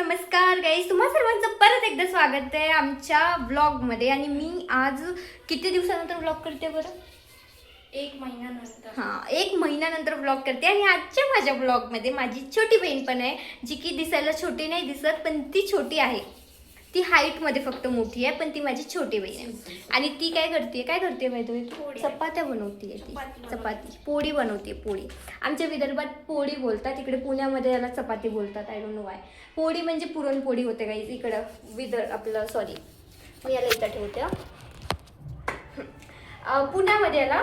नमस्कार गाईज, तुम्हा सर्वांचं परत एकदा स्वागत आहे आमच्या व्लॉगमध्ये. आणि मी आज किती दिवसानंतर व्लॉग करते बरं? 1 महिन्यानंतर. हां, 1 महिन्यानंतर व्लॉग करते. आणि आजच्या माझ्या व्लॉगमध्ये माझी छोटी बहीण पण आहे, जी की दिसायला छोटी नाही दिसत, पण ती छोटी आहे. ती हाईटमध्ये फक्त मोठी आहे, पण ती माझी छोटी बहीण आहे. आणि ती काय करते माहिती आहे? चपात्या बनवते. चपाती पोळी बनवते. पोळी आमच्या विदर्भात पोळी बोलतात, इकडे पुण्यामध्ये याला चपाती बोलतात. I don't know Y. पोळी म्हणजे पुरणपोळी होते गाईज इकडं. आपलं सॉरी, मी याला इथं ठेवते. पुण्यामध्ये याला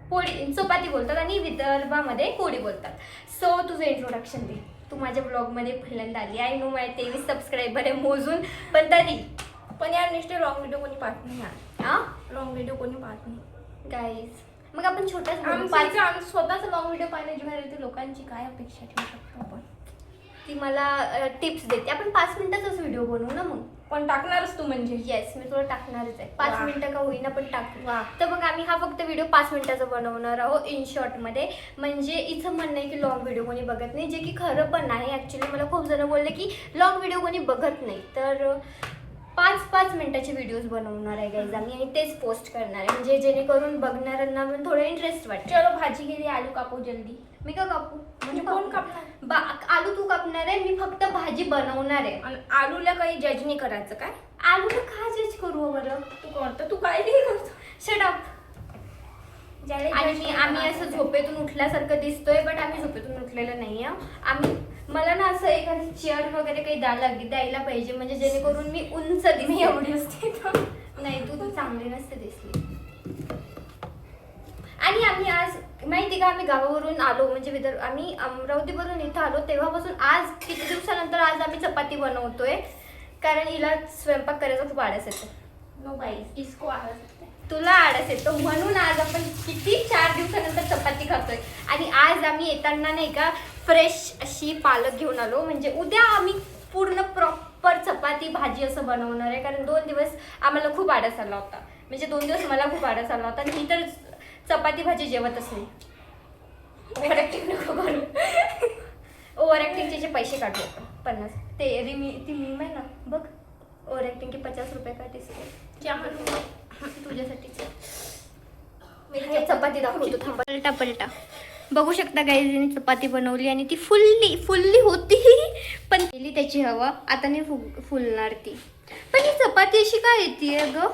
पोळी चपाती बोलतात आणि विदर्भामध्ये पोळी बोलतात. सो तुझं इंट्रोडक्शन दे. तू माझ्या ब्लॉगमध्ये पहिल्यांदा आली. आय नो माझे 23 सबस्क्रायबर आहे मोजून, पण तरी पण यार नुसते लॉंग व्हिडिओ कोणी पाहत नाही यार. हां, लॉंग व्हिडिओ कोणी पाहत नाही गाईज. मग आपण छोटाच आमचं स्वतःच लॉंग व्हिडिओ पाहण्याची वेळ लोकांची काय अपेक्षा ठेवू शकतो आपण. ती मला टिप्स देते. आपण 5 मिनिटाचाच व्हिडिओ बनवू ना मग. पण टाकणारच तू म्हणजे? येस, मी तुला टाकणारच आहे. 5 मिनिटं का होईना पण टाकू. वा. तर मग आम्ही हा फक्त व्हिडिओ 5 मिनिटाचा बनवणार आहोत इन शॉर्टमध्ये. म्हणजे इथं म्हणणं आहे की लॉंग व्हिडिओ कोणी बघत नाही, जे की खरं पण आहे. ॲक्च्युली मला खूप जण बोलले की लॉंग व्हिडिओ कोणी बघत नाही. तर 5-5 मिनिटाचे व्हिडिओज बनवणार आहे गाईज आम्ही, आणि तेच पोस्ट करणार आहे, म्हणजे जेणेकरून बघणाऱ्यांना पण थोडं इंटरेस्ट वाटतं. चलो भाजी गेली, आलू कापू जल्दी. मी का कापू? म्हणजे कोण कापणार? आलू तू कापणार आहे, मी फक्त भाजी बनवणार आहे. आणि आलूला काही जज नाही करायचं काय? आलूला का जज करू बरं? तू करतो, तू काय नाही करतो. Shut up. आणि आम्ही असं झोपेतून उठल्यासारखं दिसतोय, बट आम्ही झोपेतून उठलेलं नाही आहे. मला ना असं एखादी चेअर वगैरे काही द्यायला पाहिजे, म्हणजे जेणेकरून मी उंच दिसते. एवढी असते नाही, तू चांगली नसते दिसली. आणि आम्ही आज माहिती का, आम्ही गावावरून आलो, म्हणजे आम्ही अमरावतीवरून इथं आलो तेव्हापासून आज किती दिवसानंतर आज आम्ही चपाती बनवतोय, कारण हिला स्वयंपाक करायचा खूप आळस येतो. नो गाईस, इसको आळस येते. तुला आळस येतो म्हणून आज आपण किती 4 दिवसानंतर चपाती खातोय. आणि आज आम्ही येताना नाही का फ्रेश अशी पालक घेऊन आलो, म्हणजे उद्या आम्ही पूर्ण प्रॉपर चपाती भाजी असं बनवणार आहे. कारण 2 दिवस आम्हाला खूप आळस आला होता, म्हणजे 2 दिवस मला खूप आळस आला होता, आणि मी तर चपाती भाजी जेवतच नाही. ओव्हर ॲक्टिंग नको करू. ओव्हर ॲक्टिंगचे पैसे काढू आपण 50. ती मीम आहे ना बघ, ओव्हर ॲक्टिंग के 50 रुपये काढतेस तुझ्यासाठीच. चपाती दाखवतो थांबा. पलटा बघू शकता गाईजने चपाती बनवली, आणि ती फुल्ली होती, पण गेली त्याची हवा. आता नाही फुलणार ती. पण ही चपाती अशी काय येते ग?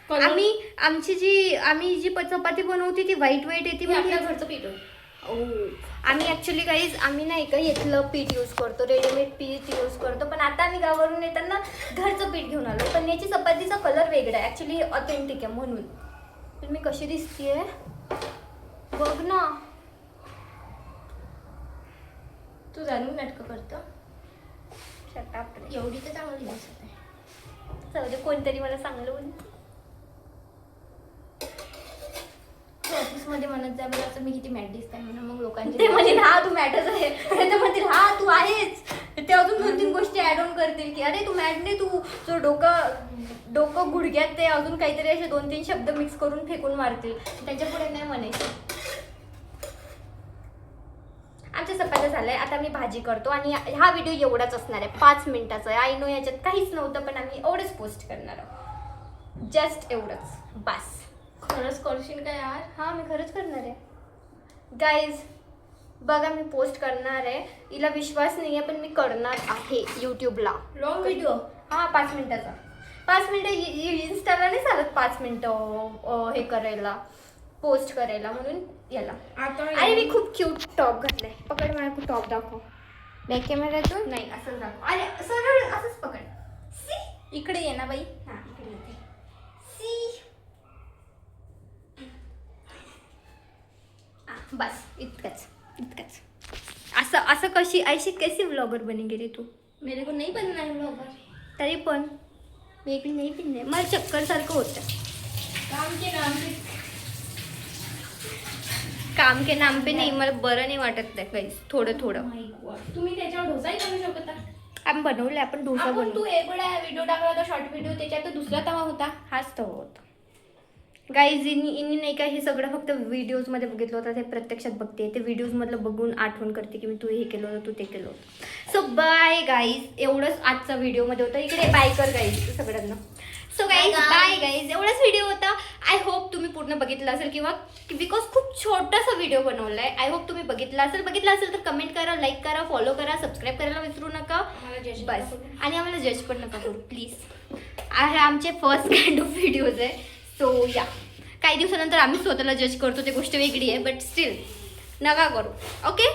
आम्ही जी चपाती बनवते ती वाईट येते. आपल्या घरचं पीठ. आम्ही ॲक्च्युली गाईज आम्ही नाही का इथलं पीठ यूज करतो, रेडीमेड पीठ यूज करतो. पण आता आम्ही गावावरून येताना घरचं पीठ घेऊन आलो. पण याची चपातीचा कलर वेगळा आहे, ॲक्च्युली ऑथेंटिक आहे म्हणून. पण मी कशी दिसतीये बघ ना. तू जाणून नाटकं करतो. शटाप. एवढी तर चांगली दिसत आहे. जाऊ दे, कोणतरी मला चांगलं बोल. ऑफिसमध्ये म्हणत जा बरं असं मी किती मॅट दिसते म्हणून, मग लोकांचे ते म्हणतील हा तू मॅटच आहे, ते म्हणतील हा तू आहेच. ते अजून 2-3 गोष्टी ऍड ऑन करतील की अरे तू मॅट नाही, तू डोकं गुडघ्यात, ते अजून काहीतरी असे 2-3 शब्द मिक्स करून फेकून मारतील. त्याच्या पुढे नाही म्हणायचं. आमच्या चपात्या झालंय, आता मी भाजी करतो. आणि हा व्हिडिओ एवढाच असणार आहे, 5 मिनिटाचा आहे. आय नो याच्यात काहीच नव्हतं, पण आम्ही एवढंच पोस्ट करणार आहोत. जस्ट एवढंच बस. खरंच करशील का यार? हां, मी खरंच करणार आहे गाईज. बघा, मी पोस्ट करणार आहे. हिला विश्वास नाही आहे, पण मी करणार आहे यूट्यूबला लॉंग व्हिडिओ. हां, 5 मिनिटाचा. 5 मिनिटं इन्स्टाला नाही चालत 5 मिनिटं हे करायला, पोस्ट करायला, म्हणून याला. अरे मी खूप क्यूट टॉप घातलाय. पकड, मला खूप टॉप दाखव. बॅक कॅमेऱ्यातून नाही, असंच दाखव. अरे सरळ असंच पकड. सी, इकडे ये ना बाई. हां, इकडे येते. सी, बस इतकंच. असं कैसी व्लॉगर बनेगी रे तू? मेरे को नहीं बनना है ब्लॉगर. तरी पण मी नाही पिणे, मला चक्कर सारखं होतं. काम के नाम पे नाही, मला बरं नाही वाटत नाही काही. थोडं तुम्ही त्याच्यावर डोसाही करू शकता. आम्ही बनवले, आपण डोसा आपण बनवू. तू एक वेळा व्हिडिओ टाकला होता, शॉर्ट व्हिडिओ, त्याच्यात दुसरा तवा होता. हाच तवा होता. गाईज इनी नाही का हे सगळं फक्त व्हिडिओजमध्ये बघितलं होतं, ते प्रत्यक्षात बघते. ते व्हिडिओजमधलं बघून आठवण करते की मी तू हे केलं होतं, तू ते केलं होतं. सो बाय गाईज, एवढंच आजचा व्हिडिओमध्ये होतं. इकडे बाय कर गाईज सगळ्यांना. सो गाईज बाय गाईज, एवढाच व्हिडिओ होता. आय होप तुम्ही पूर्ण बघितलं असेल, किंवा बिकॉज खूप छोटासा व्हिडिओ बनवला आहे. आय होप तुम्ही बघितला असेल तर कमेंट करा, लाईक करा, फॉलो करा, सबस्क्राईब करायला विसरू नका. बस, आणि आम्हाला जज पण नका करू प्लीज. आहे आमचे फर्स्ट काइंड ऑफ व्हिडिओज आहे. सो या, काही दिवसानंतर आम्ही स्वतःला जज करतो, ते गोष्ट वेगळी आहे, बट स्टील नका करू. Okay,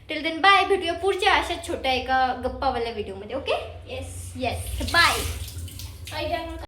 till then bye. भेटूया पुढच्या अशा छोट्या एका गप्पावाल्या व्हिडिओमध्ये. Okay, yes bye.